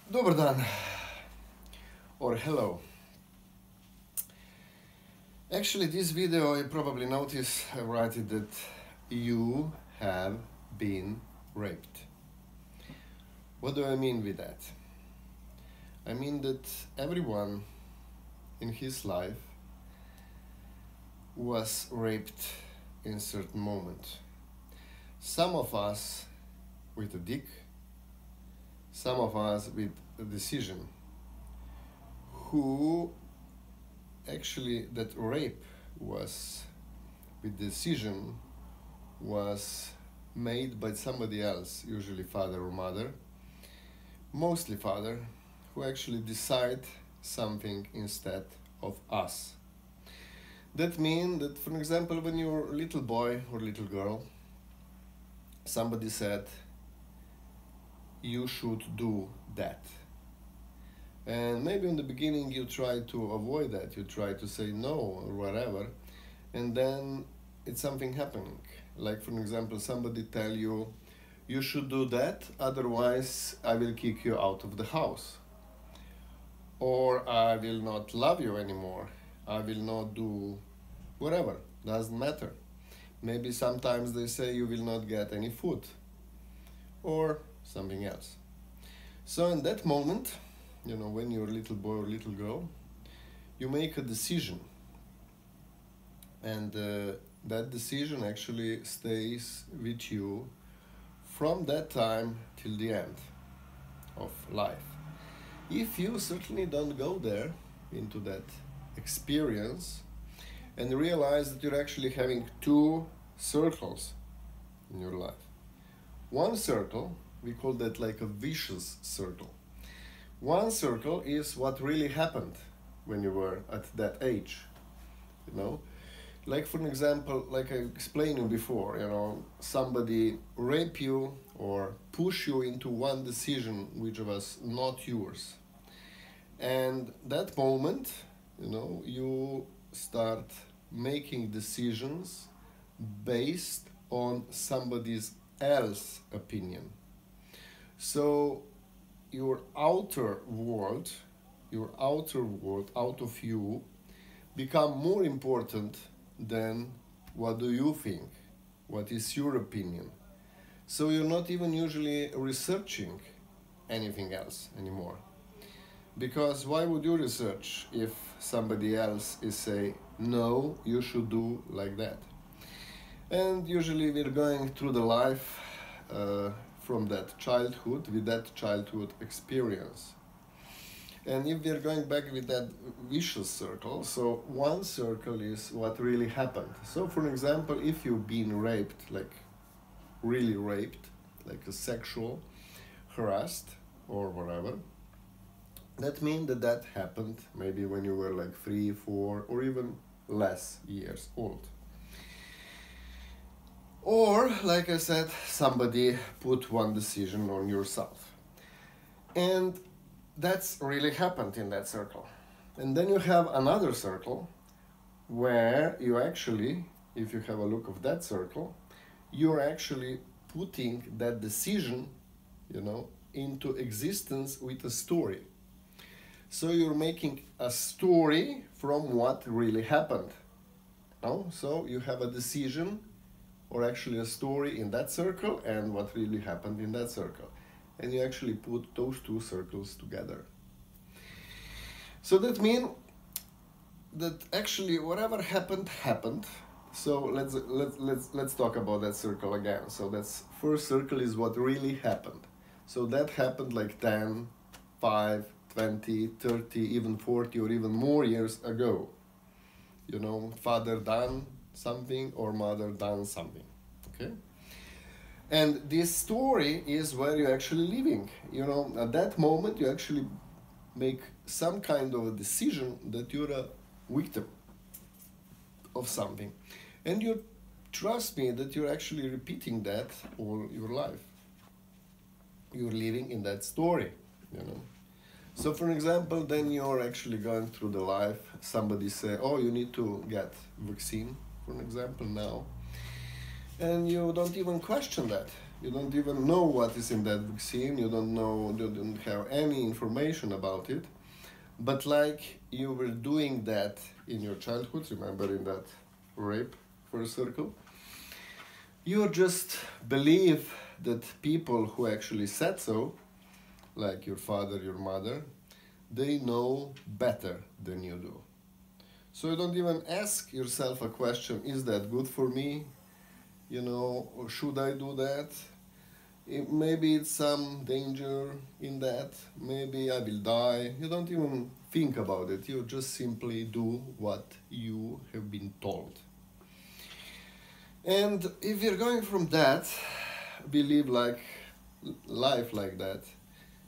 Dobar dan, or hello. Actually, this video you probably notice I write it that you have been raped. What do I mean with that? I mean that everyone in his life was raped in a certain moment. Some of us with a dick, some of us with a decision. Who actually that rape was with decision was made by somebody else, usually father or mother, mostly father, who actually decide something instead of us. That means that, for example, when you're a little boy or little girl, somebody said you should do that. And maybe in the beginning you try to avoid that, you try to say no or whatever, and then it's something happening. Like, for example, somebody tell you, you should do that, otherwise I will kick you out of the house. Or I will not love you anymore. I will not do whatever, doesn't matter. Maybe sometimes they say you will not get any food or something else. So in that moment, when you're a little boy or little girl, you make a decision. And that decision actually stays with you from that time till the end of life. If you certainly don't go there into that experience and realize that you're actually having two circles in your life. One circle, we call that like a vicious circle. One circle is what really happened when you were at that age, Like, for an example, like I explained you before, somebody rape you or push you into one decision which was not yours. And that moment, you start making decisions based on somebody's else opinion. So your outer world out of you become more important than what do you think, what is your opinion. So you're not even usually researching anything else anymore. Because why would you research if somebody else is say, no, you should do like that? And usually we're going through the life from that childhood, with that childhood experience. And if we're going back with that vicious circle, so one circle is what really happened. So for example, if you've been raped, like really raped, like a sexual harassed or whatever, that means that happened maybe when you were like 3, 4, or even less years old. Or, like I said, somebody put one decision on yourself. And that's really happened in that circle. And then you have another circle where you actually, if you have a look of that circle, you're actually putting that decision, into existence with a story. So you're making a story from what really happened. So you have a decision or actually a story in that circle and what really happened in that circle. And you actually put those two circles together. So that means that actually whatever happened. So let's talk about that circle again. So that's first circle is what really happened. So that happened like 10, 5, 20, 30, even 40 or even more years ago. Father done something or mother done something. Okay? And this story is where you're actually living. At that moment you actually make some kind of a decision that you're a victim of something. And you trust me that you're actually repeating that all your life. You're living in that story, So for example, then you're actually going through the life, somebody say, oh, you need to get vaccine, for example, now. And you don't even question that. You don't even know what is in that vaccine. You don't know, you don't have any information about it. But like you were doing that in your childhood, remember in that rape first circle, you just believe that people who actually said so, like your father, your mother, they know better than you do. So you don't even ask yourself a question, is that good for me? Or should I do that? Maybe it's some danger in that. Maybe I will die. You don't even think about it. You just simply do what you have been told. And if you're going from that, we live like life like that,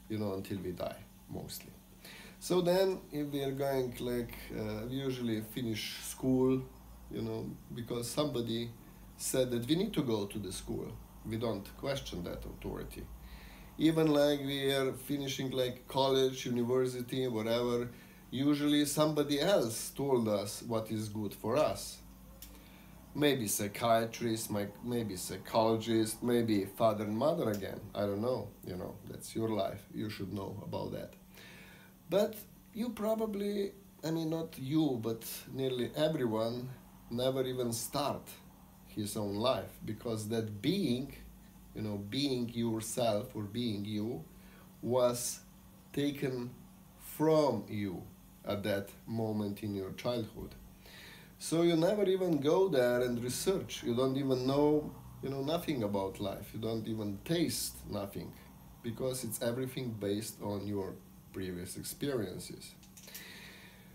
until we die, mostly. So then, if we are going like we usually finish school, because somebody said that we need to go to the school. We don't question that authority. Even like we are finishing like college, university, whatever, usually somebody else told us what is good for us. Maybe psychiatrist, maybe psychologist, maybe father and mother again. I don't know, that's your life. You should know about that. But you probably, not you, but nearly everyone never even start his own life, because that being, being yourself or being you, was taken from you at that moment in your childhood. So you never even go there and research. You don't even know, nothing about life. You don't even taste nothing, because it's everything based on your previous experiences.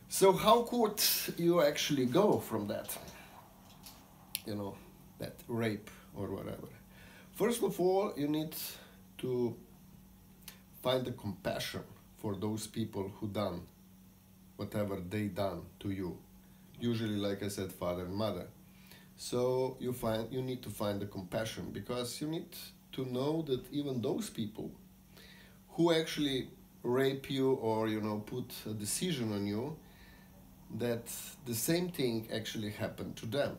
So how could you actually go from that? That rape or whatever. First of all, you need to find the compassion for those people who done whatever they done to you. Usually, like I said, father and mother. So you need to find the compassion, because you need to know that even those people who actually rape you or put a decision on you, that the same thing actually happened to them.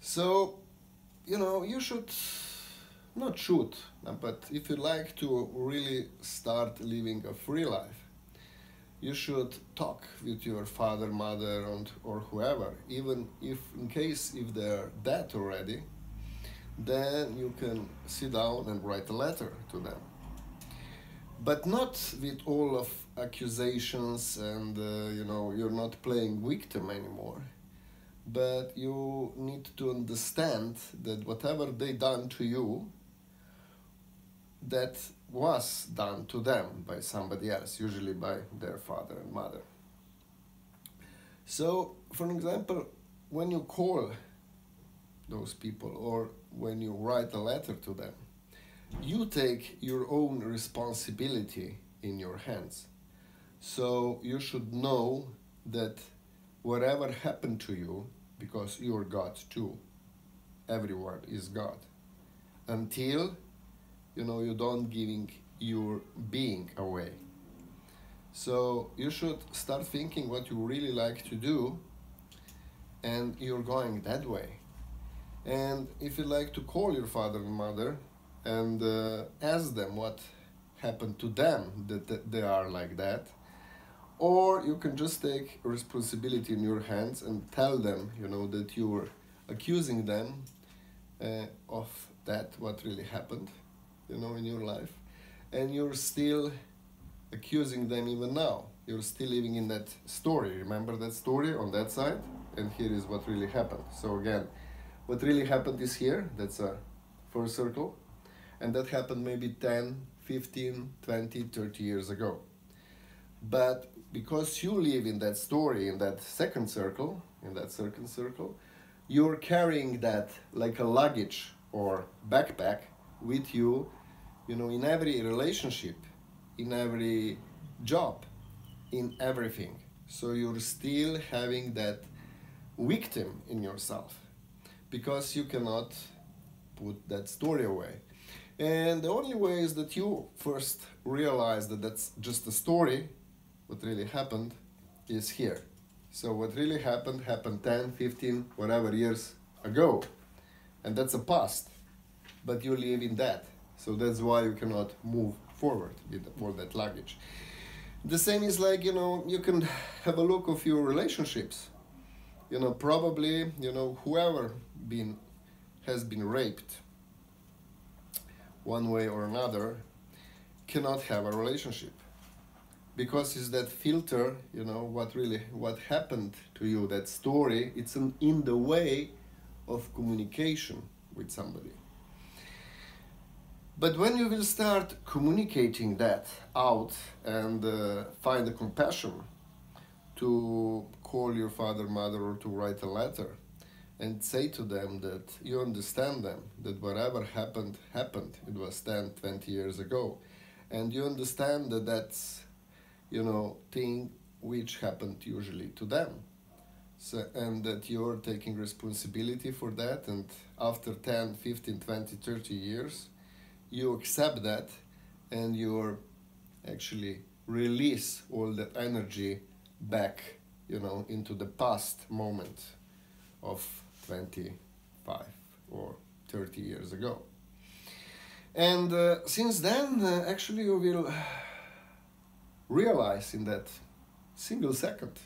So you should not shoot, but if you like to really start living a free life, you should talk with your father, mother, or whoever, even if they're dead already. Then you can sit down and write a letter to them, but not with all of accusations, and you're not playing victim anymore. But you need to understand that whatever they done to you, that was done to them by somebody else, usually by their father and mother. So, for example, when you call those people or when you write a letter to them, you take your own responsibility in your hands. So you should know that whatever happened to you, because you're God too, everyone is God, until you don't giving your being away. So you should start thinking what you really like to do, and you're going that way. And if you like to call your father and mother and ask them what happened to them that they are like that, or you can just take responsibility in your hands and tell them, that you're accusing them of that, what really happened, in your life, and you're still accusing them even now. You're still living in that story. Remember that story on that side? And here is what really happened. So again, what really happened is here. That's a first circle. And that happened maybe 10, 15, 20, 30 years ago. But because you live in that story, in that second circle, you're carrying that like a luggage or backpack with you, in every relationship, in every job, in everything. So you're still having that victim in yourself, because you cannot put that story away. And the only way is that you first realize that that's just a story. What really happened is here. So what really happened 10, 15, whatever years ago. And that's a past. but you live in that. So that's why you cannot move forward with all that luggage. The same is like, you can have a look of your relationships. Probably, whoever has been raped one way or another cannot have a relationship, because it's that filter, what happened to you, that story, it's in the way of communication with somebody. But when you will start communicating that out and find the compassion to call your father, mother, or to write a letter and say to them that you understand them, that whatever happened, it was 10, 20 years ago. And you understand that that's, thing which happened usually to them. So, and that you're taking responsibility for that, and after 10, 15, 20, 30 years, you accept that, and you're actually release all that energy back, into the past moment of 25 or 30 years ago. And since then, actually you will realize in that single second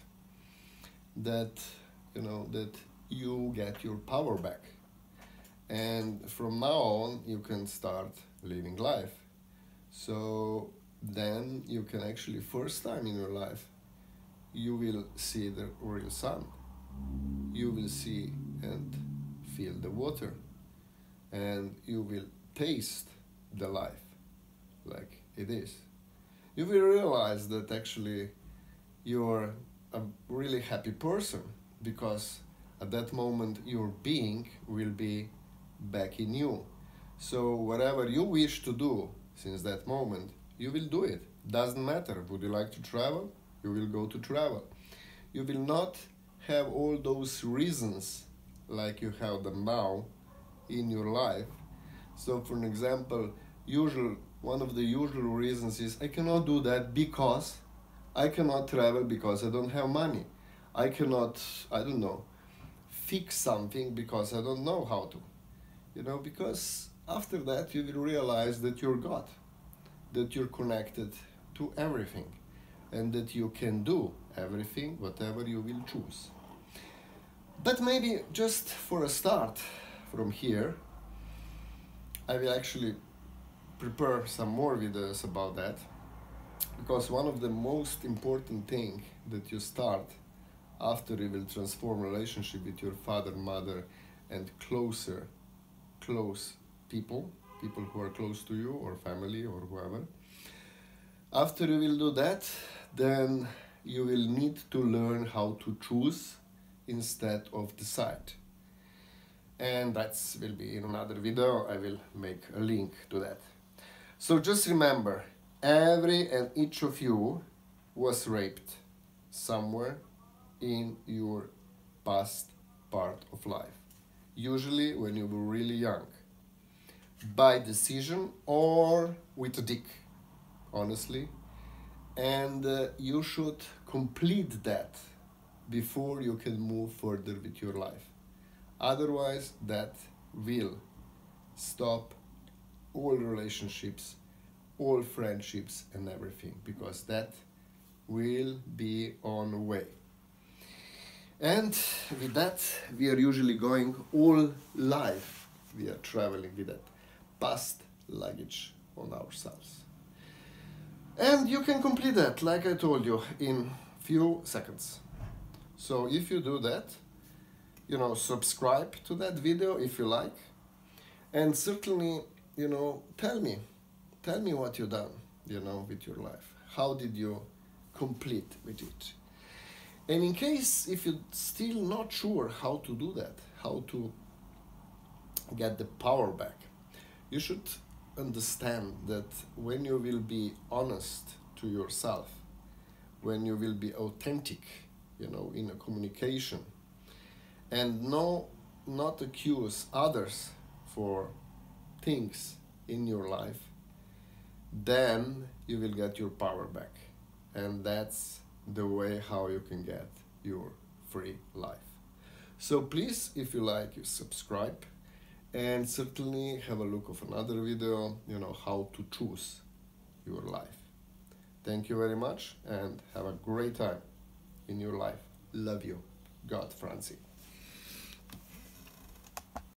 that, that you get your power back. And from now on, you can start living life. So then you can actually, first time in your life, you will see the real sun. You will see and feel the water. And you will taste the life like it is. You will realize that actually you're a really happy person, because at that moment your being will be back in you. So whatever you wish to do since that moment, you will do it. Doesn't matter. Would you like to travel? You will go to travel. You will not have all those reasons like you have them now in your life. So for an example, one of the usual reasons is I cannot do that because I cannot travel because I don't have money. I cannot, fix something because I don't know how to. Because after that you will realize that you're God, that you're connected to everything, and that you can do everything, whatever you will choose. But maybe just for a start from here, I will actually prepare some more videos about that, because one of the most important thing that you start after you will transform relationship with your father, mother, and close people who are close to you, or family, or whoever. After you will do that, then you will need to learn how to choose instead of decide. And that will be in another video. I will make a link to that. So just remember, every and each of you was raped somewhere in your past part of life. Usually when you were really young. By decision or with a dick, honestly. And you should complete that before you can move further with your life. Otherwise, that will stop all relationships, all friendships and everything, because that will be on the way. And with that, we are usually going all life. We are traveling with that past luggage on ourselves. And you can complete that, like I told you, in few seconds. So if you do that, subscribe to that video if you like. And certainly, tell me what you've done, with your life. How did you complete with it? And in case if you're still not sure how to do that, how to get the power back, you should understand that when you will be honest to yourself, when you will be authentic, in a communication, and not accuse others for things in your life, then you will get your power back. And that's the way how you can get your free life. So please, if you like, you subscribe and certainly have a look of another video, how to choose your life. Thank you very much and have a great time in your life. Love you. God, Francie.